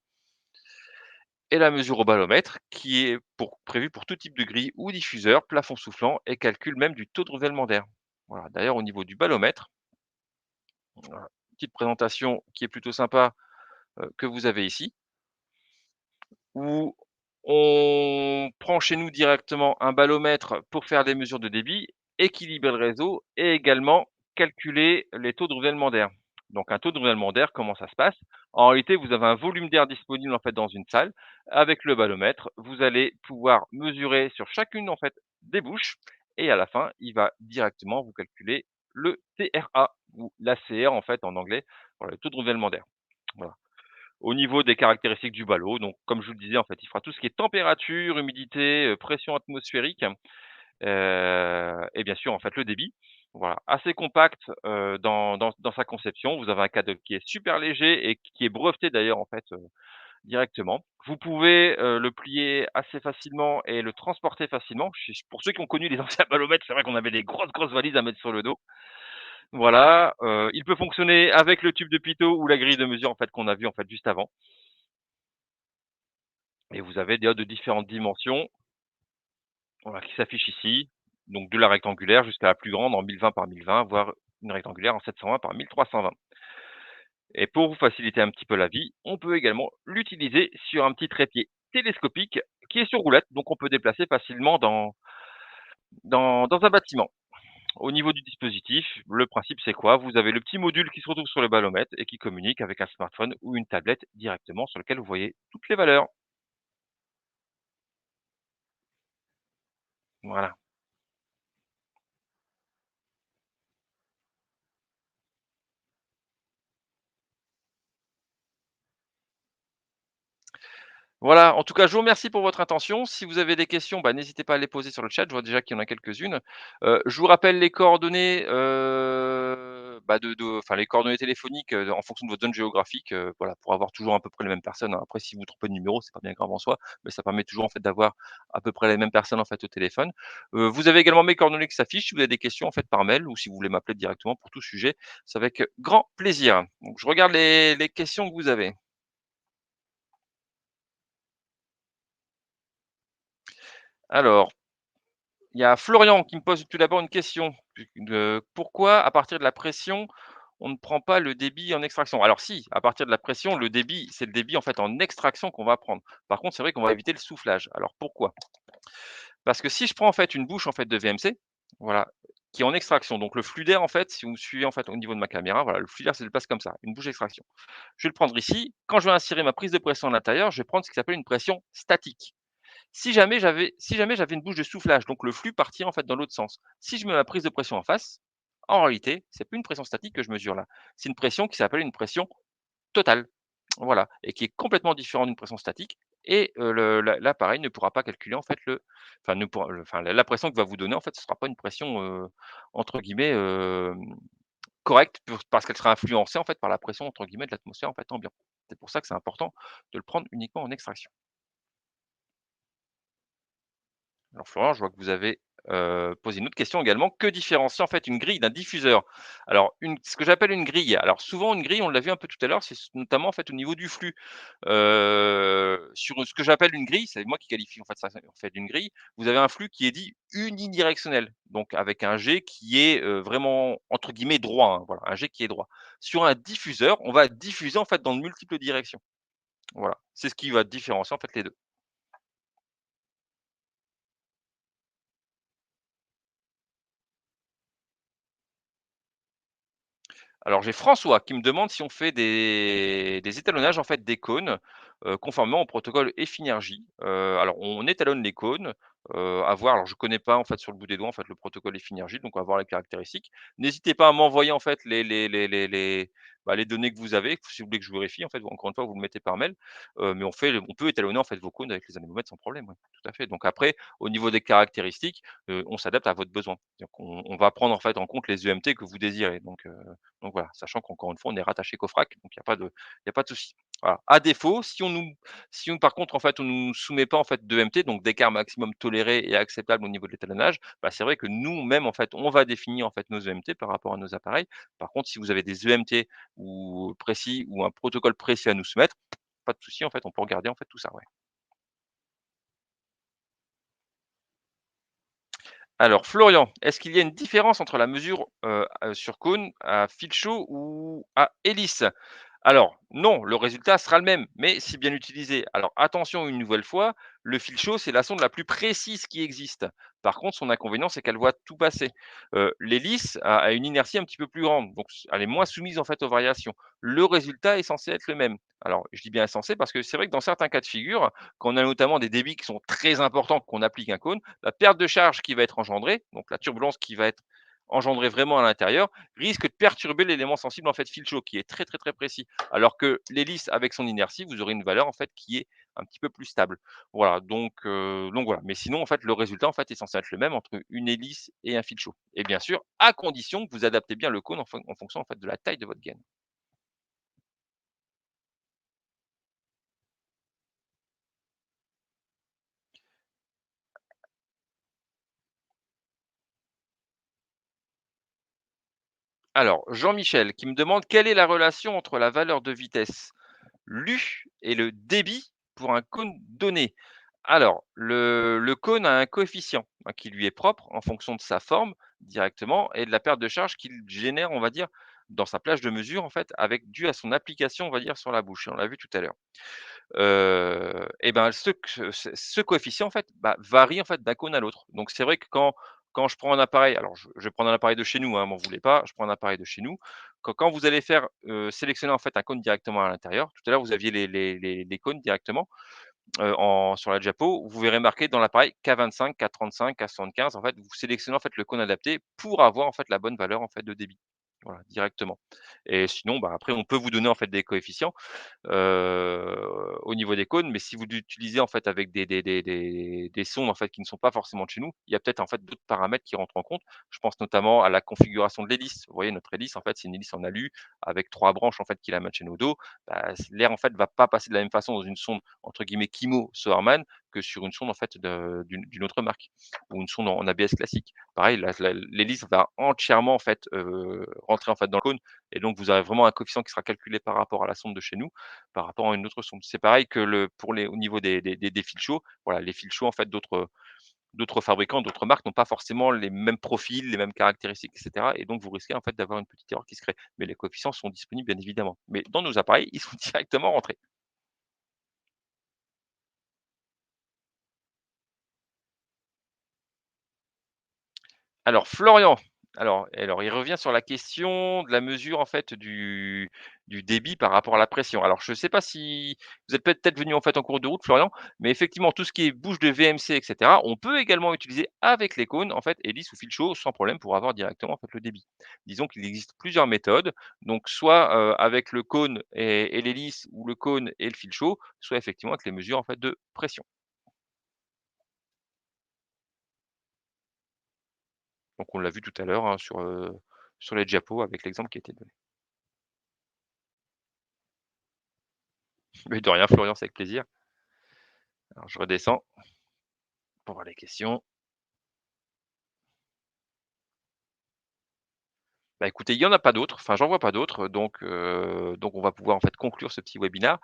Et la mesure au ballomètre qui est prévue pour tout type de grille ou diffuseur, plafond soufflant et calcul même du taux de renouvellement d'air. Voilà. D'ailleurs, au niveau du ballomètre, voilà, petite présentation qui est plutôt sympa, que vous avez ici, où on prend chez nous directement un ballomètre pour faire des mesures de débit, équilibrer le réseau et également calculer les taux de renouvellement d'air. Donc un taux de renouvellement d'air, comment ça se passe? En réalité, vous avez un volume d'air disponible en fait dans une salle. Avec le ballomètre, vous allez pouvoir mesurer sur chacune en fait des bouches et à la fin, il va directement vous calculer le TRA ou l'ACR en fait en anglais, voilà, le taux de renouvellement d'air. Voilà. Au niveau des caractéristiques du ballot, donc comme je vous le disais, en fait, il fera tout ce qui est température, humidité, pression atmosphérique, et bien sûr, en fait, le débit. Voilà, assez compact, dans sa conception. Vous avez un cadeau qui est super léger et qui est breveté d'ailleurs, en fait, directement. Vous pouvez, le plier assez facilement et le transporter facilement. Pour ceux qui ont connu les anciens ballomètres, c'est vrai qu'on avait des grosses, grosses valises à mettre sur le dos. Voilà, il peut fonctionner avec le tube de pitot ou la grille de mesure, en fait, qu'on a vu, en fait, juste avant. Et vous avez des de différentes dimensions, voilà, qui s'affichent ici. Donc de la rectangulaire jusqu'à la plus grande en 1020 par 1020, voire une rectangulaire en 720 par 1320. Et pour vous faciliter un petit peu la vie, on peut également l'utiliser sur un petit trépied télescopique qui est sur roulette, donc on peut déplacer facilement dans un bâtiment. Au niveau du dispositif, le principe c'est quoi? Vous avez le petit module qui se retrouve sur le ballomètre et qui communique avec un smartphone ou une tablette directement sur lequel vous voyez toutes les valeurs. Voilà. Voilà, en tout cas, je vous remercie pour votre attention. Si vous avez des questions, bah, n'hésitez pas à les poser sur le chat. Je vois déjà qu'il y en a quelques-unes. Je vous rappelle les coordonnées, bah, bah, enfin les coordonnées téléphoniques, en fonction de votre zone géographique, voilà, pour avoir toujours à peu près les mêmes personnes, hein. Après si vous vous trompez de numéro, c'est pas bien grave en soi, mais ça permet toujours en fait d'avoir à peu près les mêmes personnes en fait au téléphone. Vous avez également mes coordonnées qui s'affichent si vous avez des questions en fait par mail ou si vous voulez m'appeler directement pour tout sujet, c'est avec grand plaisir. Donc je regarde les questions que vous avez. Alors, il y a Florian qui me pose tout d'abord une question, pourquoi à partir de la pression, on ne prend pas le débit en extraction? Alors si, à partir de la pression, le débit, c'est le débit en fait en extraction qu'on va prendre. Par contre, c'est vrai qu'on va éviter le soufflage. Alors pourquoi? Parce que si je prends en fait une bouche en fait de VMC, voilà, qui est en extraction, donc le flux d'air en fait, si vous me suivez en fait au niveau de ma caméra, voilà, le flux d'air se déplace comme ça, une bouche d'extraction. Je vais le prendre ici. Quand je vais insérer ma prise de pression à l'intérieur, je vais prendre ce qui s'appelle une pression statique. Si jamais j'avais une bouche de soufflage, donc le flux partira en fait dans l'autre sens. Si je mets ma prise de pression en face, en réalité, c'est plus une pression statique que je mesure là. C'est une pression qui s'appelle une pression totale. Voilà, et qui est complètement différente d'une pression statique et l'appareil ne pourra pas calculer en fait ne pourra enfin la pression qu'il va vous donner en fait, ce sera pas une pression, entre guillemets, correcte parce qu'elle sera influencée en fait par la pression entre guillemets de l'atmosphère en fait ambiante. C'est pour ça que c'est important de le prendre uniquement en extraction. Alors Florent, je vois que vous avez, posé une autre question également. Que différencie en fait une grille d'un diffuseur? Alors ce que j'appelle une grille, alors souvent une grille, on l'a vu un peu tout à l'heure, c'est notamment en fait au niveau du flux. Sur ce que j'appelle une grille, c'est moi qui qualifie en fait ça en fait d'une grille, vous avez un flux qui est dit unidirectionnel, donc avec un jet qui est, vraiment entre guillemets «droit», hein, voilà, un jet qui est droit. Sur un diffuseur, on va diffuser en fait dans de multiples directions. Voilà, c'est ce qui va différencier en fait les 2. Alors j'ai François qui me demande si on fait des étalonnages en fait des cônes, conformément au protocole Effinergie. Alors on étalonne les cônes, à voir, alors je connais pas en fait sur le bout des doigts en fait le protocole Effinergie, donc on va voir les caractéristiques. N'hésitez pas à m'envoyer en fait les données que vous avez, si vous voulez que je vérifie en fait, encore une fois vous le mettez par mail, mais on peut étalonner en fait vos cônes avec les anémomètres sans problème, ouais, tout à fait. Donc après au niveau des caractéristiques, on s'adapte à votre besoin. Donc on va prendre en fait en compte les EMT que vous désirez, donc voilà, sachant qu'encore une fois, on est rattaché Cofrac, donc il y a pas de souci. Voilà. À défaut, si on par contre, en fait, on nous soumet pas, en fait, d'EMT, donc d'écart maximum toléré et acceptable au niveau de l'étalonnage, bah, c'est vrai que nous-mêmes, en fait, on va définir, en fait, nos EMT par rapport à nos appareils. Par contre, si vous avez des EMT ou précis ou un protocole précis à nous soumettre, pas de souci, en fait, on peut regarder, en fait, tout ça, ouais. Alors Florian, est-ce qu'il y a une différence entre la mesure, sur cône à fil chaud ou à hélice? Alors non, le résultat sera le même, mais si bien utilisé. Alors attention une nouvelle fois, le fil chaud, c'est la sonde la plus précise qui existe. Par contre, son inconvénient, c'est qu'elle voit tout passer. L'hélice a une inertie un petit peu plus grande, donc elle est moins soumise en fait aux variations. Le résultat est censé être le même. Alors je dis bien censé parce que c'est vrai que dans certains cas de figure, quand on a notamment des débits qui sont très importants, qu'on applique un cône, la perte de charge qui va être engendrée, donc la turbulence qui va être engendrée vraiment à l'intérieur, risque de perturber l'élément sensible en fait fil chaud qui est très, très, très précis. Alors que l'hélice avec son inertie, vous aurez une valeur en fait qui est un petit peu plus stable. Voilà, donc voilà. Mais sinon, en fait, le résultat en fait est censé être le même entre une hélice et un fil chaud. Et bien sûr, à condition que vous adaptez bien le cône en fonction en fait de la taille de votre gaine. Alors, Jean-Michel qui me demande quelle est la relation entre la valeur de vitesse lue et le débit pour un cône donné. Alors, le cône a un coefficient, hein, qui lui est propre en fonction de sa forme directement et de la perte de charge qu'il génère, on va dire, dans sa plage de mesure, en fait, avec dû à son application, on va dire, sur la bouche. On l'a vu tout à l'heure. Et ben, ce coefficient, en fait, bah, varie, en fait, d'un cône à l'autre. Donc c'est vrai que quand je prends un appareil, alors je vais prendre un appareil de chez nous, hein, m'en voulez pas, je prends un appareil de chez nous. Quand vous allez faire, sélectionner, en fait, un cône directement à l'intérieur, tout à l'heure, vous aviez les cônes directement, en sur la diapo, vous verrez marqué dans l'appareil K25, K35, K75. En fait, vous sélectionnez, en fait, le cône adapté pour avoir, en fait, la bonne valeur, en fait, de débit. voilà, directement et sinon, bah, après on peut vous donner en fait des coefficients au niveau des cônes, mais si vous l'utilisez en fait avec des sondes en fait qui ne sont pas forcément de chez nous, il y a peut-être en fait d'autres paramètres qui rentrent en compte. Je pense notamment à la configuration de l'hélice. Vous voyez notre hélice en fait, c'est une hélice en alu avec 3 branches en fait qui la maintiennent au dos. Bah, l'air en fait va pas passer de la même façon dans une sonde entre guillemets «Kimo Soermann» que sur une sonde en fait d'une autre marque ou une sonde en ABS classique. Pareil, l'hélice va entièrement en fait, rentrer en fait dans le cône et donc vous aurez vraiment un coefficient qui sera calculé par rapport à la sonde de chez nous par rapport à une autre sonde. C'est pareil que pour les au niveau des fils chauds, voilà, les fils chauds en fait d'autres fabricants, d'autres marques n'ont pas forcément les mêmes profils, les mêmes caractéristiques et cetera et donc vous risquez en fait d'avoir une petite erreur qui se crée. Mais les coefficients sont disponibles bien évidemment. Mais dans nos appareils, ils sont directement rentrés. Alors Florian, alors il revient sur la question de la mesure en fait du débit par rapport à la pression. Alors je ne sais pas si vous êtes peut-être venu en fait en cours de route Florian, mais effectivement tout ce qui est bouche de VMC et cetera, on peut également utiliser avec les cônes en fait hélice ou fil chaud sans problème pour avoir directement en fait le débit. Disons qu'il existe plusieurs méthodes, donc soit, avec le cône et l'hélice ou le cône et le fil chaud, soit effectivement avec les mesures en fait de pression. Donc on l'a vu tout à l'heure, hein, sur les diapos avec l'exemple qui a été donné. Mais de rien Florian, c'est avec plaisir. Alors je redescends pour voir les questions. Bah, écoutez, il y en a pas d'autres, enfin j'en vois pas d'autres, donc on va pouvoir en fait conclure ce petit webinaire.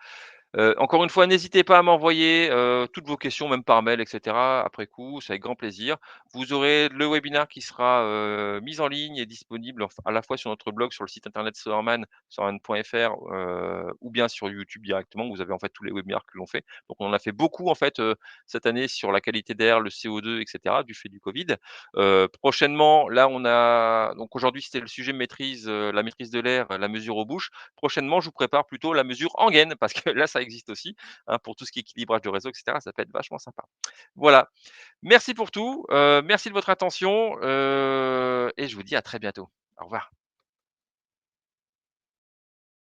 Encore une fois, n'hésitez pas à m'envoyer, toutes vos questions, même par mail et cetera, après coup, c'est avec grand plaisir. Vous aurez le webinaire qui sera, mis en ligne et disponible à la fois sur notre blog, sur le site internet Sowerman, sowerman.fr, ou bien sur YouTube directement, où vous avez en fait tous les webinaires que l'on fait. Donc on en a fait beaucoup en fait, cette année sur la qualité d'air, le CO2 et cetera, du fait du covid. Prochainement, là on a donc aujourd'hui c'était le sujet maîtrise, la maîtrise de l'air, la mesure aux bouches. Prochainement, je vous prépare plutôt la mesure en gaine parce que là, ça existe aussi, hein, pour tout ce qui est équilibrage de réseau et cetera, ça peut être vachement sympa. Voilà, merci pour tout, merci de votre attention, et je vous dis à très bientôt. Au revoir.